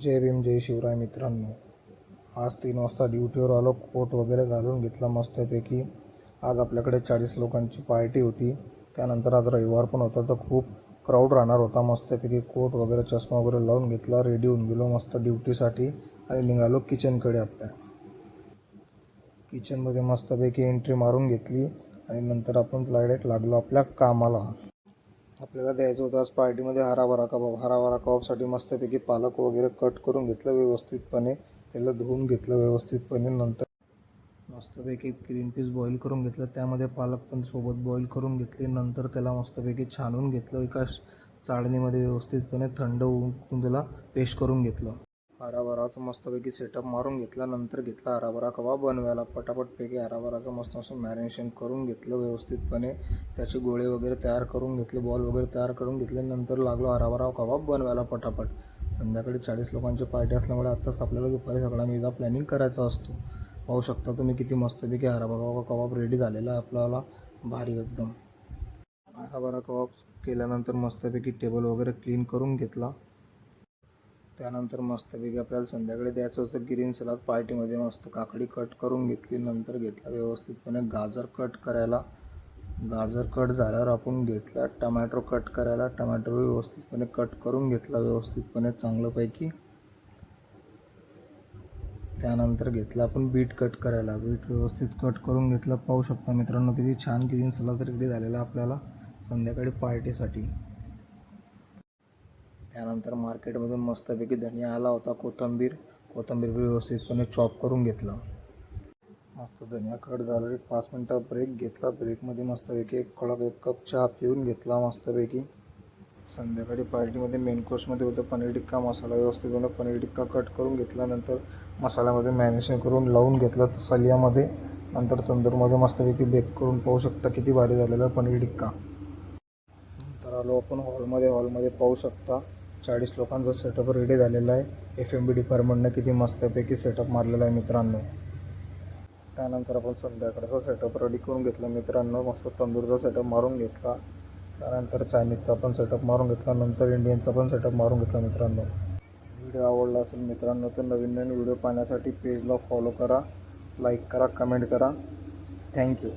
जय भीम जय शिवराय मित्रांनो, आज 3 वाजता ड्युटीवर आलो. कोट वगैरे घालून घेतला मस्तपैकी. आज आपल्याकडे 40 लोकांची पार्टी होती. त्यानंतर आज रविवार पण होता, तर खूप क्राऊड राहणार होता. मस्तपैकी कोट वगैरे चष्मा वगैरे लावून घेतला, रेडी होऊन गेलो मस्त ड्युटीसाठी आणि निघालो किचनकडे. आपल्या किचनमध्ये मस्तपैकी एंट्री मारून घेतली आणि नंतर आपण डायरेक्ट लागलो आपल्या कामाला. आपल्याला द्यायचं होतं आज पार्टीमध्ये हराभरा कबाब. हराभरा कबाबसाठी मस्तपैकी पालक वगैरे कट करून घेतलं व्यवस्थितपणे, त्याला धुवून घेतलं व्यवस्थितपणे. नंतर मस्तपैकी ग्रीन पीस बॉईल करून घेतलं, त्यामध्ये पालक पण सोबत बॉईल करून घेतली. नंतर त्याला मस्तपैकी छानून घेतलं एका चाळणीमध्ये व्यवस्थितपणे, थंड होऊन त्याला पेस्ट करून घेतलं. हराभराचं मस्तपैकी सेटअप मारून घेतला. नंतर घेतला हराभरा कबाब बनवायला. पटापटपैकी हराभराचं मस्त असं मॅरिनेशन करून घेतलं व्यवस्थितपणे. त्याचे गोळे वगैरे तयार करून घेतले, बॉल वगैरे तयार करून घेतले. नंतर लागलो हराभरा कबाब बनवायला पटापट. संध्याकाळी 40 लोकांची पार्टी असल्यामुळे आत्ताच आपल्याला दुपारी सगळा मेजा प्लॅनिंग करायचा असतो. पाहू शकता तुम्ही किती मस्तपैकी हराभरा कबाब रेडी झालेला आहे आपल्याला, भारी एकदम. हराभरा कबाब केल्यानंतर मस्तपैकी टेबल वगैरे क्लीन करून घेतला. त्यानंतर मस्तपैकी आपल्याला संध्याकाळी द्यायचं होतं ग्रीन सलाद पार्टीमध्ये. मस्त काकडी कट करून घेतली. नंतर घेतला व्यवस्थितपणे गाजर कट करायला. गाजर कट झाल्यावर आपण घेतला टमॅटो कट करायला. टमॅटो व्यवस्थितपणे कट करून घेतला व्यवस्थितपणे चांगल्यापैकी. त्यानंतर घेतला आपण बीट कट करायला. बीट व्यवस्थित कट करून घेतलं. पाहू शकता मित्रांनो किती छान ग्रीन सलाद रेडी झालेला आपल्याला संध्याकाळी पार्टीसाठी. त्यानंतर मार्केटमधून मस्तपैकी धनिया आला होता, कोथिंबीर व्यवस्थितपणे चॉप करून घेतला. मस्त धनिया कट झालं. एक 5 मिनटं ब्रेक घेतला. ब्रेकमध्ये मस्तपैकी एक कप चहा पिऊन घेतला मस्तपैकी. संध्याकाळी पार्टीमध्ये मेन कोर्समध्ये होतं पनीर टिक्का मसाला. व्यवस्थितपणे पनीर टिक्का कट करून घेतला. नंतर मसाल्यामध्ये मॅरिनेशन करून लावून घेतलं सलियामध्ये. नंतर तंदूरमध्ये मस्तपैकी बेक करून. पाहू शकता किती भारी झालेला पनीर टिक्का. नंतर आलो आपण हॉलमध्ये पाहू शकता 40 लोकांचा सेटअप रेडी झालेला आहे. FMB डिपार्टमेंटनं किती मस्तपैकी सेटअप मारलेला आहे मित्रांनो. त्यानंतर आपण संध्याकाळचा सेटअप रेडी करून घेतला मित्रांनो. मस्त तंदूरचा सेटअप मारून घेतला. त्यानंतर चायनीजचा पण सेटअप मारून घेतला. नंतर इंडियनचा पण सेटअप मारून घेतला मित्रांनो. व्हिडिओ आवडला असेल मित्रांनो तर नवीन व्हिडिओ पाहण्यासाठी पेजला फॉलो करा, लाईक करा, कमेंट करा. थँक्यू.